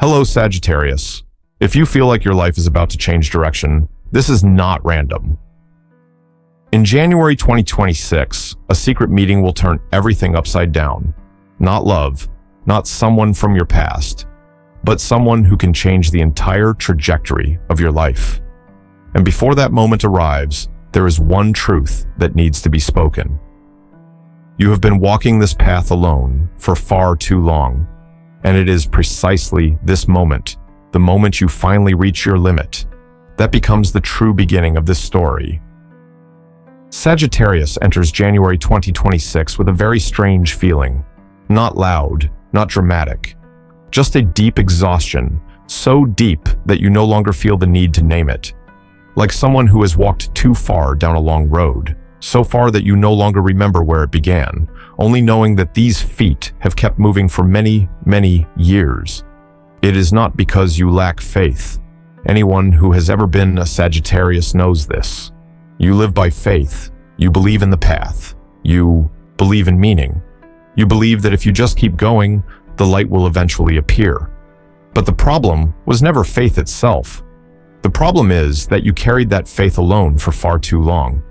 Hello, Sagittarius. If you feel like your life is about to change direction, this is not random. In January 2026, a secret meeting will turn everything upside down. Not love, not someone from your past, but someone who can change the entire trajectory of your life. And before that moment arrives, there is one truth that needs to be spoken. You have been walking this path alone for far too long, and it is precisely this moment, the moment you finally reach your limit, that becomes the true beginning of this story. Sagittarius enters January 2026 with a very strange feeling. Not loud, not dramatic, just a deep exhaustion, so deep that you no longer feel the need to name it. Like someone who has walked too far down a long road, so far that you no longer remember where it began, only knowing that these feet have kept moving for many, many years. It is not because you lack faith. Anyone who has ever been a Sagittarius knows this. You live by faith. You believe in the path. You believe in meaning. You believe that if you just keep going, the light will eventually appear. But the problem was never faith itself. The problem is that you carried that faith alone for far too long.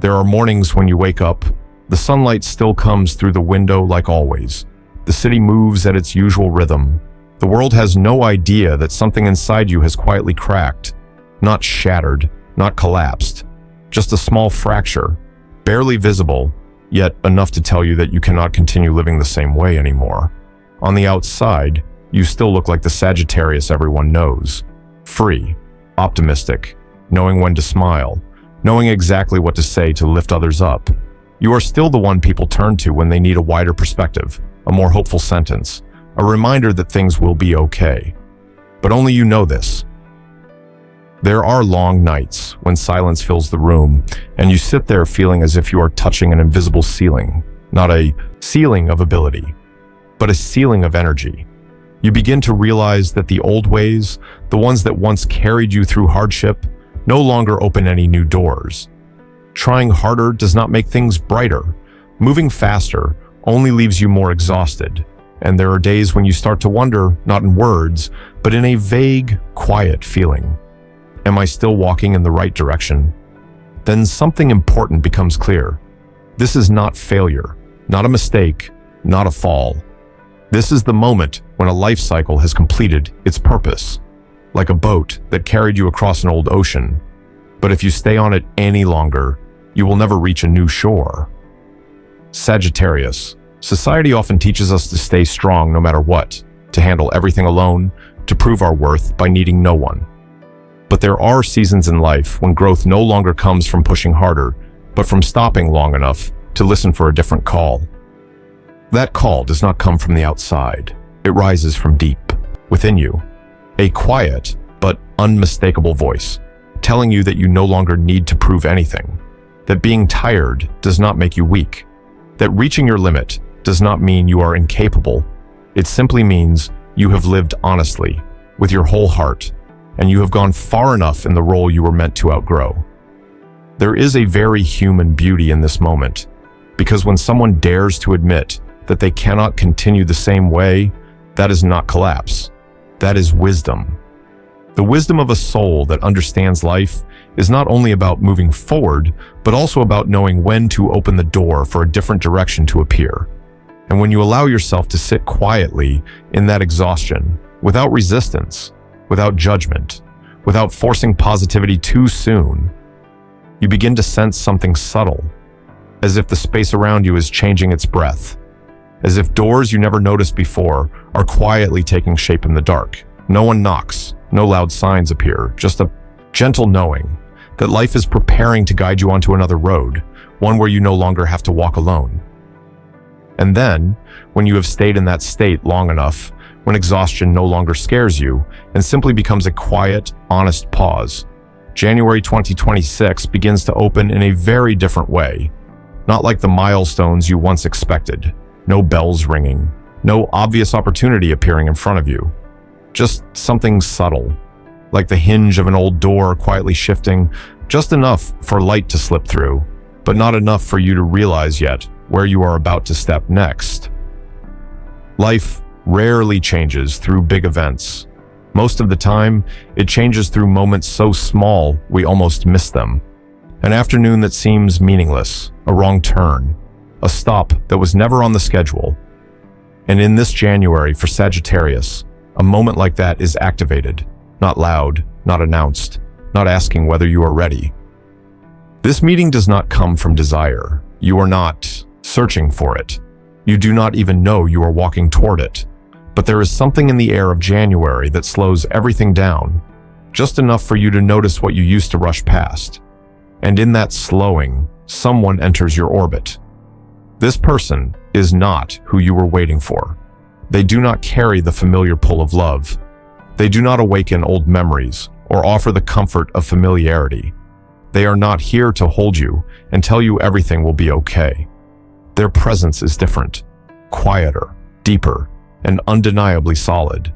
There are mornings when you wake up, the sunlight still comes through the window like always. The city moves at its usual rhythm. The world has no idea that something inside you has quietly cracked, not shattered, not collapsed, just a small fracture, barely visible, yet enough to tell you that you cannot continue living the same way anymore. On the outside, you still look like the Sagittarius everyone knows. Free, optimistic, knowing when to smile, knowing exactly what to say to lift others up. You are still the one people turn to when they need a wider perspective, a more hopeful sentence, a reminder that things will be okay. But only you know this. There are long nights when silence fills the room, and you sit there feeling as if you are touching an invisible ceiling. Not a ceiling of ability, but a ceiling of energy. You begin to realize that the old ways, the ones that once carried you through hardship, no longer open any new doors. Trying harder does not make things brighter. Moving faster only leaves you more exhausted. And there are days when you start to wonder, not in words, but in a vague, quiet feeling. Am I still walking in the right direction? Then something important becomes clear. This is not failure, not a mistake, not a fall. This is the moment when a life cycle has completed its purpose, like a boat that carried you across an old ocean. But if you stay on it any longer, you will never reach a new shore. Sagittarius, society often teaches us to stay strong no matter what, to handle everything alone, to prove our worth by needing no one. But there are seasons in life when growth no longer comes from pushing harder, but from stopping long enough to listen for a different call. That call does not come from the outside. It rises from deep, within you. A quiet, but unmistakable voice, telling you that you no longer need to prove anything. That being tired does not make you weak. That reaching your limit does not mean you are incapable. It simply means you have lived honestly, with your whole heart, and you have gone far enough in the role you were meant to outgrow. There is a very human beauty in this moment, because when someone dares to admit that they cannot continue the same way, that is not collapse. That is wisdom. The wisdom of a soul that understands life is not only about moving forward, but also about knowing when to open the door for a different direction to appear. And when you allow yourself to sit quietly in that exhaustion, without resistance, without judgment, without forcing positivity too soon, you begin to sense something subtle, as if the space around you is changing its breath, as if doors you never noticed before are quietly taking shape in the dark. No one knocks, no loud signs appear, just a gentle knowing that life is preparing to guide you onto another road, one where you no longer have to walk alone. And then, when you have stayed in that state long enough, when exhaustion no longer scares you and simply becomes a quiet, honest pause, January 2026 begins to open in a very different way. Not like the milestones you once expected. No bells ringing, no obvious opportunity appearing in front of you. Just something subtle, like the hinge of an old door quietly shifting, just enough for light to slip through, but not enough for you to realize yet where you are about to step next. Life rarely changes through big events. Most of the time, it changes through moments so small we almost miss them. An afternoon that seems meaningless, a wrong turn, a stop that was never on the schedule. And in this January for Sagittarius, a moment like that is activated, not loud, not announced, not asking whether you are ready. This meeting does not come from desire. You are not searching for it. You do not even know you are walking toward it. But there is something in the air of January that slows everything down, just enough for you to notice what you used to rush past. And in that slowing, someone enters your orbit. This person is not who you were waiting for. They do not carry the familiar pull of love. They do not awaken old memories or offer the comfort of familiarity. They are not here to hold you and tell you everything will be okay. Their presence is different, quieter, deeper, and undeniably solid.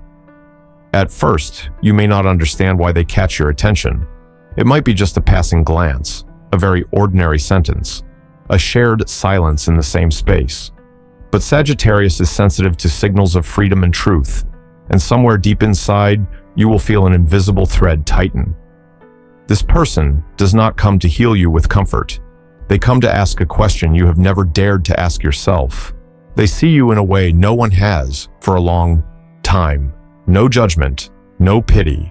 At first, you may not understand why they catch your attention. It might be just a passing glance, a very ordinary sentence, a shared silence in the same space. But Sagittarius is sensitive to signals of freedom and truth, and somewhere deep inside, you will feel an invisible thread tighten. This person does not come to heal you with comfort. They come to ask a question you have never dared to ask yourself. They see you in a way no one has for a long time. No judgment, no pity,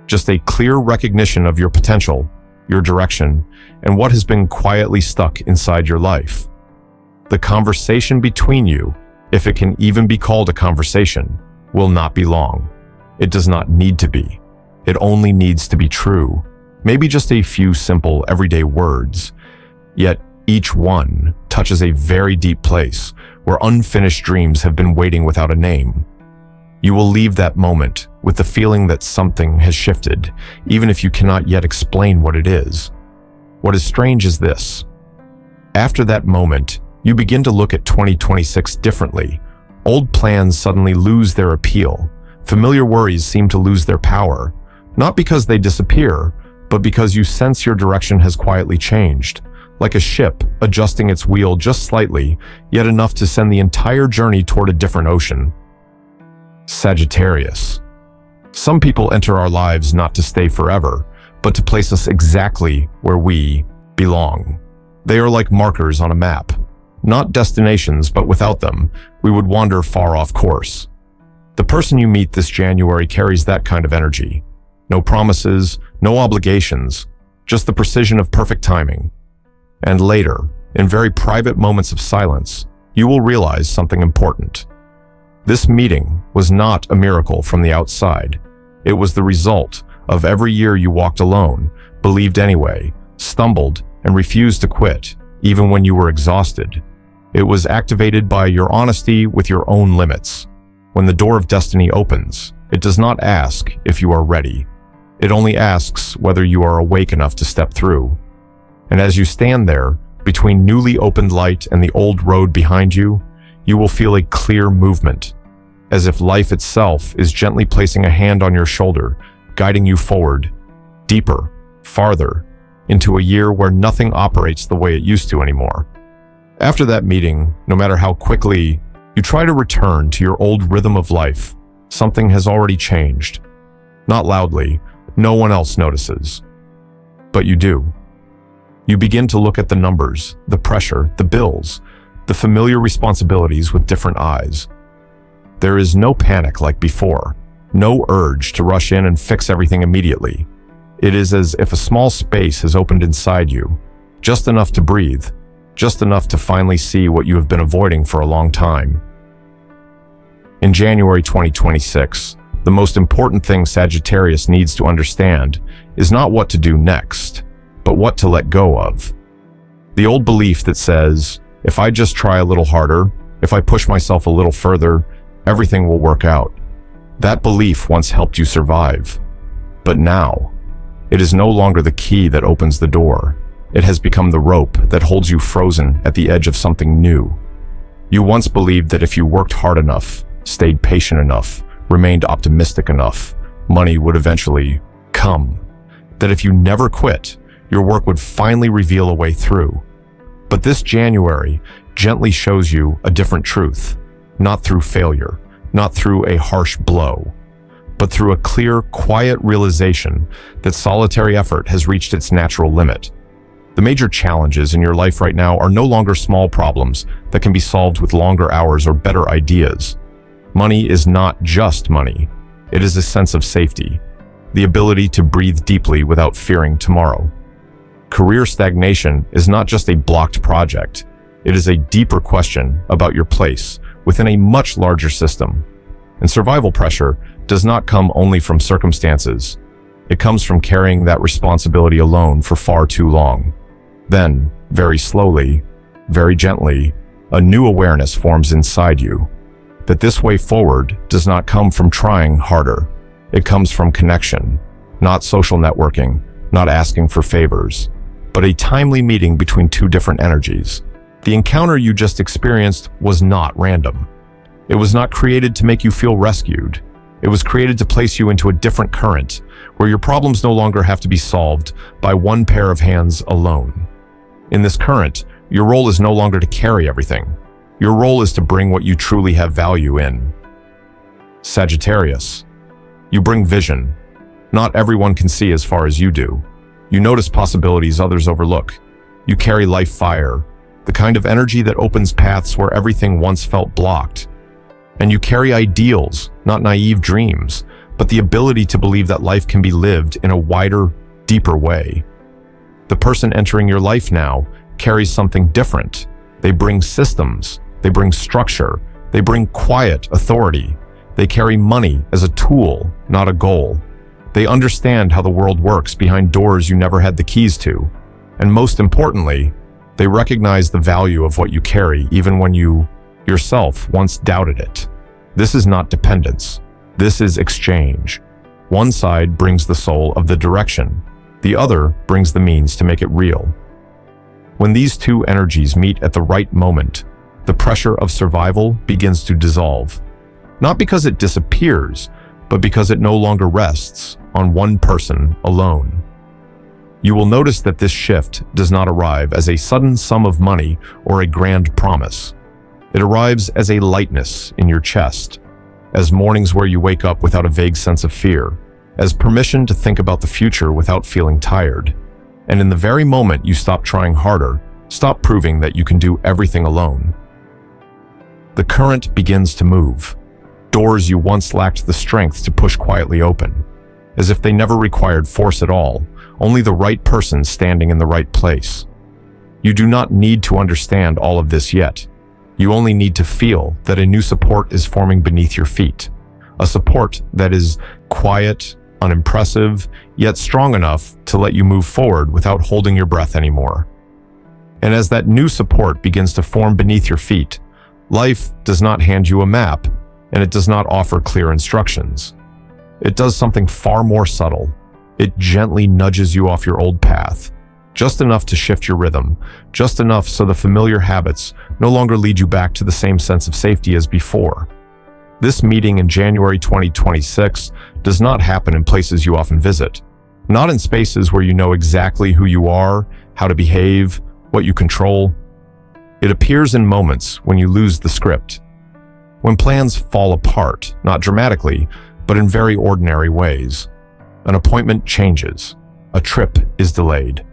just a clear recognition of your potential, your direction, and what has been quietly stuck inside your life. The conversation between you, if it can even be called a conversation, will not be long. It does not need to be. It only needs to be true. Maybe just a few simple, everyday words. Yet each one touches a very deep place where unfinished dreams have been waiting without a name. You will leave that moment with the feeling that something has shifted, even if you cannot yet explain what it is. What is strange is this. After that moment, you begin to look at 2026 differently. Old plans suddenly lose their appeal. Familiar worries seem to lose their power, not because they disappear, but because you sense your direction has quietly changed, like a ship adjusting its wheel just slightly, yet enough to send the entire journey toward a different ocean. Sagittarius. Some people enter our lives not to stay forever, but to place us exactly where we belong. They are like markers on a map. Not destinations, but without them, we would wander far off course. The person you meet this January carries that kind of energy. No promises, no obligations, just the precision of perfect timing. And later, in very private moments of silence, you will realize something important. This meeting was not a miracle from the outside. It was the result of every year you walked alone, believed anyway, stumbled, and refused to quit, even when you were exhausted. It was activated by your honesty with your own limits. When the door of destiny opens, it does not ask if you are ready. It only asks whether you are awake enough to step through. And as you stand there, between newly opened light and the old road behind you, you will feel a clear movement, as if life itself is gently placing a hand on your shoulder, guiding you forward, deeper, farther, into a year where nothing operates the way it used to anymore. After that meeting, no matter how quickly you try to return to your old rhythm of life, something has already changed. Not loudly, no one else notices. But you do. You begin to look at the numbers, the pressure, the bills, the familiar responsibilities with different eyes. There is no panic like before, no urge to rush in and fix everything immediately. It is as if a small space has opened inside you, just enough to breathe, just enough to finally see what you have been avoiding for a long time. In January 2026, the most important thing Sagittarius needs to understand is not what to do next, but what to let go of. The old belief that says, if I just try a little harder, if I push myself a little further, everything will work out. That belief once helped you survive. But now, it is no longer the key that opens the door. It has become the rope that holds you frozen at the edge of something new. You once believed that if you worked hard enough, stayed patient enough, remained optimistic enough, money would eventually come. That if you never quit, your work would finally reveal a way through. But this January gently shows you a different truth, not through failure, not through a harsh blow, but but through a clear, quiet realization that solitary effort has reached its natural limit. The major challenges in your life right now are no longer small problems that can be solved with longer hours or better ideas. Money is not just money. It is a sense of safety, the ability to breathe deeply without fearing tomorrow. Career stagnation is not just a blocked project. It is a deeper question about your place within a much larger system. And survival pressure does not come only from circumstances. It comes from carrying that responsibility alone for far too long. Then, very slowly, very gently, a new awareness forms inside you that this way forward does not come from trying harder. It comes from connection, not social networking, not asking for favors, but a timely meeting between two different energies. The encounter you just experienced was not random. It was not created to make you feel rescued. It was created to place you into a different current, where your problems no longer have to be solved by one pair of hands alone. In this current, your role is no longer to carry everything. Your role is to bring what you truly have value in. Sagittarius, you bring vision. Not everyone can see as far as you do. You notice possibilities others overlook. You carry life fire, the kind of energy that opens paths where everything once felt blocked. And you carry ideals, not naive dreams, but the ability to believe that life can be lived in a wider, deeper way. The person entering your life now carries something different. They bring systems, they bring structure, they bring quiet authority. They carry money as a tool, not a goal. They understand how the world works behind doors you never had the keys to. And most importantly, they recognize the value of what you carry even when you yourself once doubted it. This is not dependence. This is exchange. One side brings the soul of the direction. The other brings the means to make it real. When these two energies meet at the right moment, the pressure of survival begins to dissolve. Not because it disappears, but because it no longer rests on one person alone. You will notice that this shift does not arrive as a sudden sum of money or a grand promise. It arrives as a lightness in your chest, as mornings where you wake up without a vague sense of fear, as permission to think about the future without feeling tired. And in the very moment you stop trying harder, stop proving that you can do everything alone. The current begins to move. Doors you once lacked the strength to push quietly open, as if they never required force at all, only the right person standing in the right place. You do not need to understand all of this yet. You only need to feel that a new support is forming beneath your feet. A support that is quiet, unimpressive, yet strong enough to let you move forward without holding your breath anymore. And as that new support begins to form beneath your feet, life does not hand you a map, and it does not offer clear instructions. It does something far more subtle. It gently nudges you off your old path, just enough to shift your rhythm, just enough so the familiar habits no longer lead you back to the same sense of safety as before. This meeting in January 2026 does not happen in places you often visit, not in spaces where you know exactly who you are, how to behave, what you control. It appears in moments when you lose the script, when plans fall apart, not dramatically, but in very ordinary ways. An appointment changes, a trip is delayed,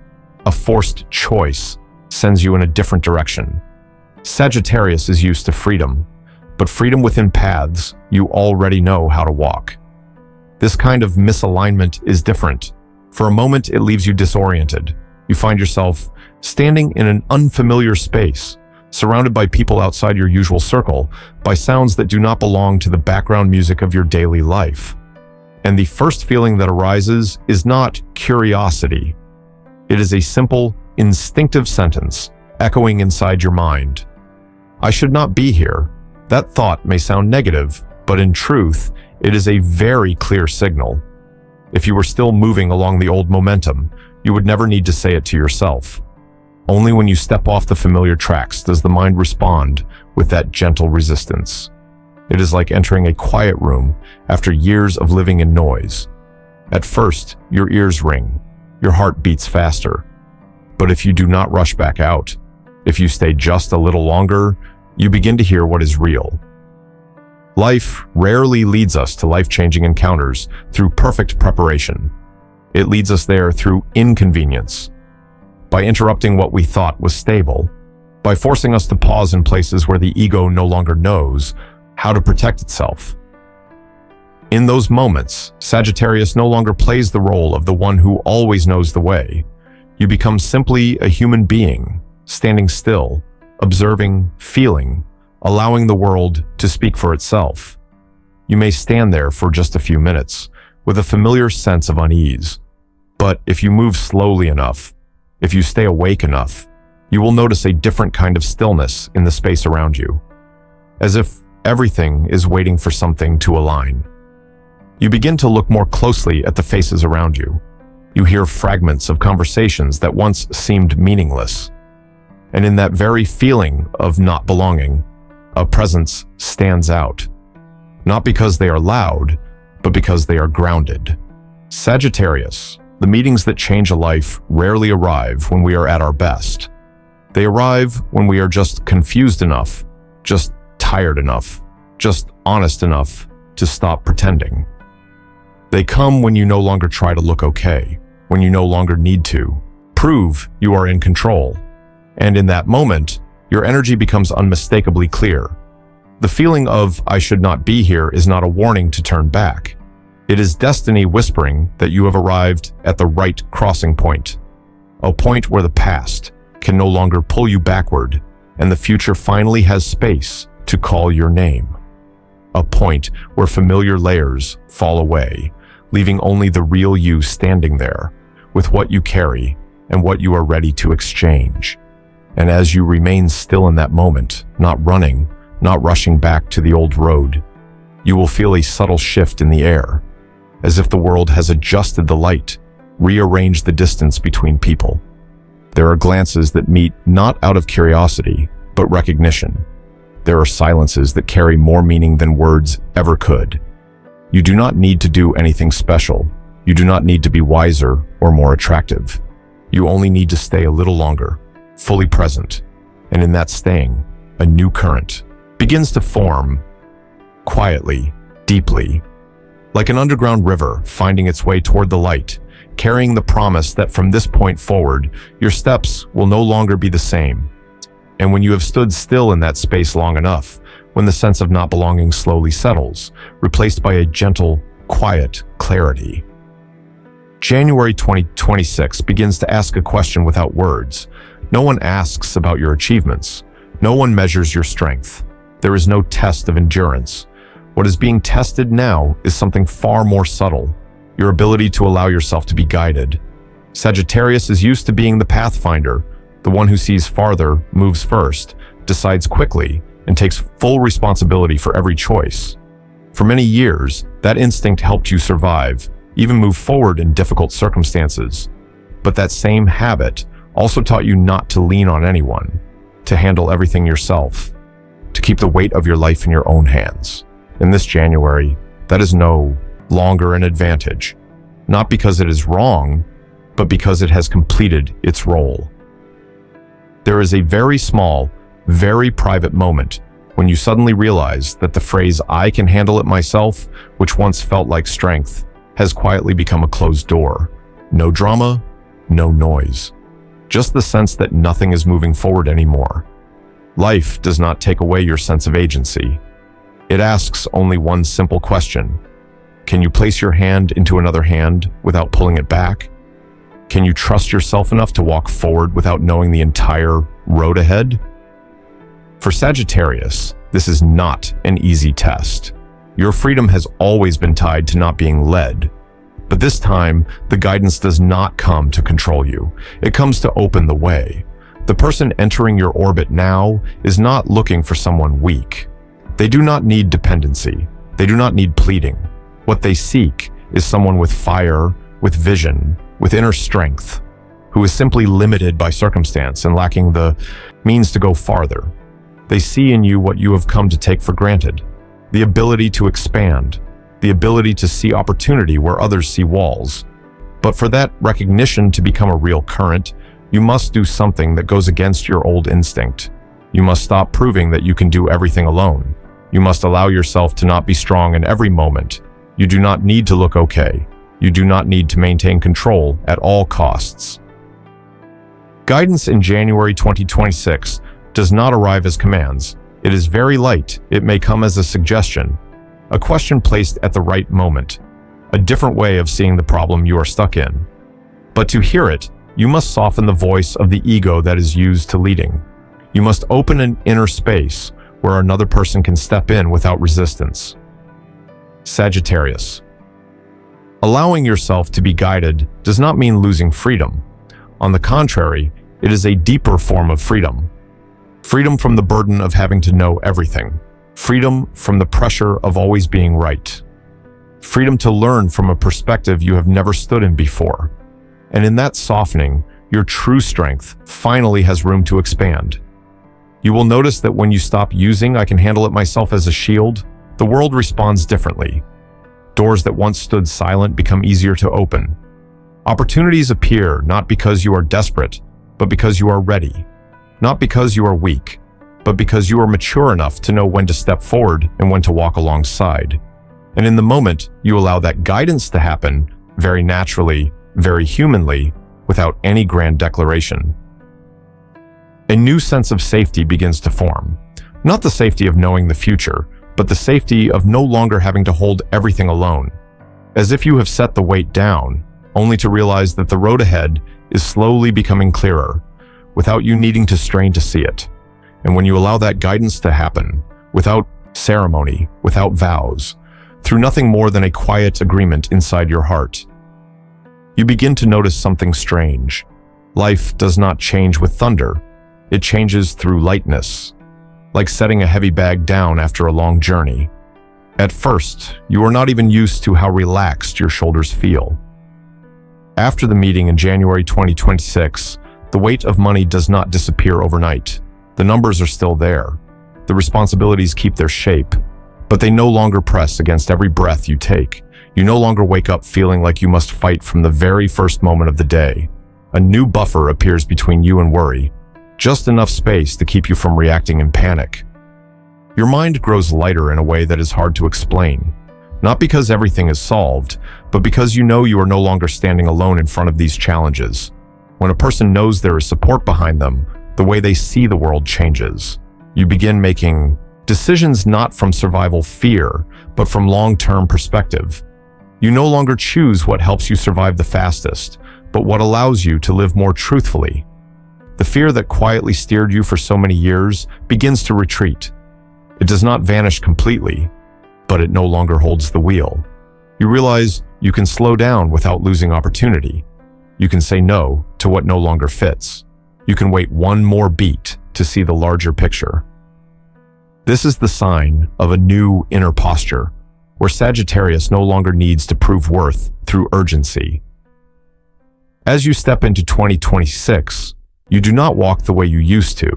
a forced choice sends you in a different direction. Sagittarius is used to freedom, but freedom within paths you already know how to walk. This kind of misalignment is different. For a moment, it leaves you disoriented. You find yourself standing in an unfamiliar space, surrounded by people outside your usual circle, by sounds that do not belong to the background music of your daily life. And the first feeling that arises is not curiosity. It is a simple, instinctive sentence echoing inside your mind. I should not be here. That thought may sound negative, but in truth, it is a very clear signal. If you were still moving along the old momentum, you would never need to say it to yourself. Only when you step off the familiar tracks does the mind respond with that gentle resistance. It is like entering a quiet room after years of living in noise. At first, your ears ring, your heart beats faster. But if you do not rush back out, if you stay just a little longer, you begin to hear what is real. Life rarely leads us to life-changing encounters through perfect preparation. It leads us there through inconvenience, by interrupting what we thought was stable, by forcing us to pause in places where the ego no longer knows how to protect itself. In those moments, Sagittarius no longer plays the role of the one who always knows the way. You become simply a human being, standing still, observing, feeling, allowing the world to speak for itself. You may stand there for just a few minutes, with a familiar sense of unease. But if you move slowly enough, if you stay awake enough, you will notice a different kind of stillness in the space around you, as if everything is waiting for something to align. You begin to look more closely at the faces around you. You hear fragments of conversations that once seemed meaningless. And in that very feeling of not belonging, a presence stands out. Not because they are loud, but because they are grounded. Sagittarius, the meetings that change a life rarely arrive when we are at our best. They arrive when we are just confused enough, just tired enough, just honest enough to stop pretending. They come when you no longer try to look okay, when you no longer need to prove you are in control. And in that moment, your energy becomes unmistakably clear. The feeling of "I should not be here" is not a warning to turn back. It is destiny whispering that you have arrived at the right crossing point, a point where the past can no longer pull you backward, and the future finally has space to call your name. A point where familiar layers fall away, leaving only the real you standing there, with what you carry and what you are ready to exchange. And as you remain still in that moment, not running, not rushing back to the old road, you will feel a subtle shift in the air, as if the world has adjusted the light, rearranged the distance between people. There are glances that meet not out of curiosity, but recognition. There are silences that carry more meaning than words ever could. You do not need to do anything special. You do not need to be wiser or more attractive. You only need to stay a little longer, fully present. And in that staying, a new current begins to form, quietly, deeply, like an underground river finding its way toward the light, carrying the promise that from this point forward, your steps will no longer be the same. And when you have stood still in that space long enough, when the sense of not belonging slowly settles, replaced by a gentle, quiet clarity, January 2026 begins to ask a question without words. No one asks about your achievements. No one measures your strength. There is no test of endurance. What is being tested now is something far more subtle, your ability to allow yourself to be guided. Sagittarius is used to being the pathfinder, the one who sees farther, moves first, decides quickly, and takes full responsibility for every choice. For many years, that instinct helped you survive, even move forward in difficult circumstances. But that same habit also taught you not to lean on anyone, to handle everything yourself, to keep the weight of your life in your own hands. In this January, that is no longer an advantage, not because it is wrong, but because it has completed its role. There is a very small, very private moment when you suddenly realize that the phrase "I can handle it myself," which once felt like strength, has quietly become a closed door. No drama, no noise. Just the sense that nothing is moving forward anymore. Life does not take away your sense of agency. It asks only one simple question. Can you place your hand into another hand without pulling it back? Can you trust yourself enough to walk forward without knowing the entire road ahead? For Sagittarius, this is not an easy test. Your freedom has always been tied to not being led. But this time, the guidance does not come to control you. It comes to open the way. The person entering your orbit now is not looking for someone weak. They do not need dependency. They do not need pleading. What they seek is someone with fire, with vision, with inner strength, who is simply limited by circumstance and lacking the means to go farther. They see in you what you have come to take for granted, the ability to expand, the ability to see opportunity where others see walls. But for that recognition to become a real current, you must do something that goes against your old instinct. You must stop proving that you can do everything alone. You must allow yourself to not be strong in every moment. You do not need to look okay. You do not need to maintain control at all costs. Guidance in January 2026 does not arrive as commands. It is very light. It may come as a suggestion, a question placed at the right moment, a different way of seeing the problem you are stuck in. But to hear it, you must soften the voice of the ego that is used to leading. You must open an inner space where another person can step in without resistance. Sagittarius. Allowing yourself to be guided does not mean losing freedom. On the contrary, it is a deeper form of freedom. Freedom from the burden of having to know everything. Freedom from the pressure of always being right. Freedom to learn from a perspective you have never stood in before. And in that softening, your true strength finally has room to expand. You will notice that when you stop using "I can handle it myself" as a shield, the world responds differently. Doors that once stood silent become easier to open. Opportunities appear not because you are desperate, but because you are ready. Not because you are weak, but because you are mature enough to know when to step forward and when to walk alongside. And in the moment, you allow that guidance to happen very naturally, very humanly, without any grand declaration. A new sense of safety begins to form. Not the safety of knowing the future, but the safety of no longer having to hold everything alone. As if you have set the weight down, only to realize that the road ahead is slowly becoming clearer, without you needing to strain to see it. And when you allow that guidance to happen, without ceremony, without vows, through nothing more than a quiet agreement inside your heart, you begin to notice something strange. Life does not change with thunder. It changes through lightness, like setting a heavy bag down after a long journey. At first, you are not even used to how relaxed your shoulders feel. After the meeting in January 2026, the weight of money does not disappear overnight. The numbers are still there. The responsibilities keep their shape, but they no longer press against every breath you take. You no longer wake up feeling like you must fight from the very first moment of the day. A new buffer appears between you and worry, just enough space to keep you from reacting in panic. Your mind grows lighter in a way that is hard to explain, not because everything is solved, but because you know you are no longer standing alone in front of these challenges. When a person knows there is support behind them, the way they see the world changes. You begin making decisions not from survival fear, but from long-term perspective. You no longer choose what helps you survive the fastest, but what allows you to live more truthfully. The fear that quietly steered you for so many years begins to retreat. It does not vanish completely, but it no longer holds the wheel. You realize you can slow down without losing opportunity. You can say no to what no longer fits. You can wait one more beat to see the larger picture. This is the sign of a new inner posture, where Sagittarius no longer needs to prove worth through urgency. As you step into 2026, you do not walk the way you used to,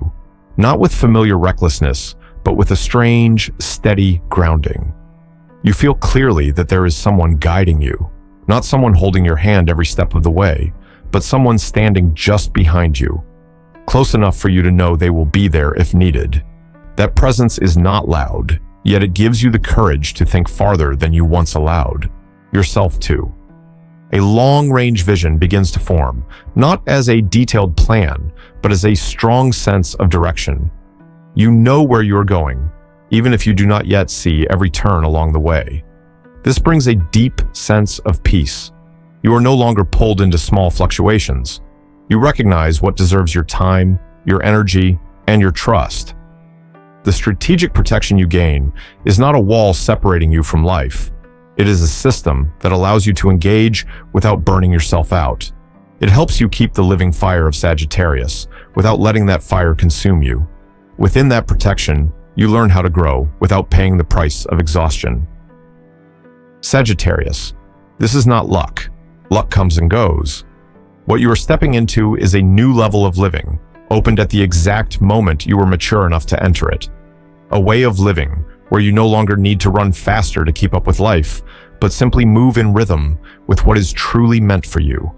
not with familiar recklessness, but with a strange, steady grounding. You feel clearly that there is someone guiding you, not someone holding your hand every step of the way, but someone standing just behind you, close enough for you to know they will be there if needed. That presence is not loud, yet it gives you the courage to think farther than you once allowed. Yourself too. A long-range vision begins to form, not as a detailed plan, but as a strong sense of direction. You know where you're going, even if you do not yet see every turn along the way. This brings a deep sense of peace. You are no longer pulled into small fluctuations. You recognize what deserves your time, your energy, and your trust. The strategic protection you gain is not a wall separating you from life. It is a system that allows you to engage without burning yourself out. It helps you keep the living fire of Sagittarius without letting that fire consume you. Within that protection, you learn how to grow without paying the price of exhaustion. Sagittarius, this is not luck. Luck comes and goes. What you are stepping into is a new level of living, opened at the exact moment you were mature enough to enter it. A way of living where you no longer need to run faster to keep up with life, but simply move in rhythm with what is truly meant for you.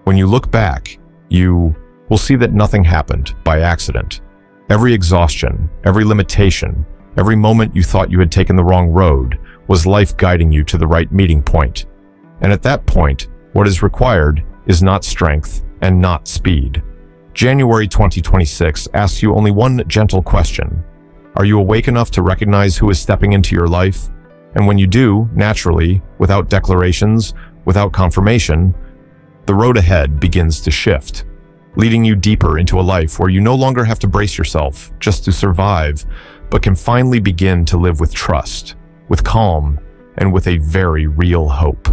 When you look back, you will see that nothing happened by accident. Every exhaustion, every limitation, Every moment you thought you had taken the wrong road was life guiding you to the right meeting point. And at that point, what is required is not strength and not speed. January 2026 asks you only one gentle question. Are you awake enough to recognize who is stepping into your life? And when you do, naturally, without declarations, without confirmation, the road ahead begins to shift, leading you deeper into a life where you no longer have to brace yourself just to survive, but can finally begin to live with trust, with calm, and with a very real hope.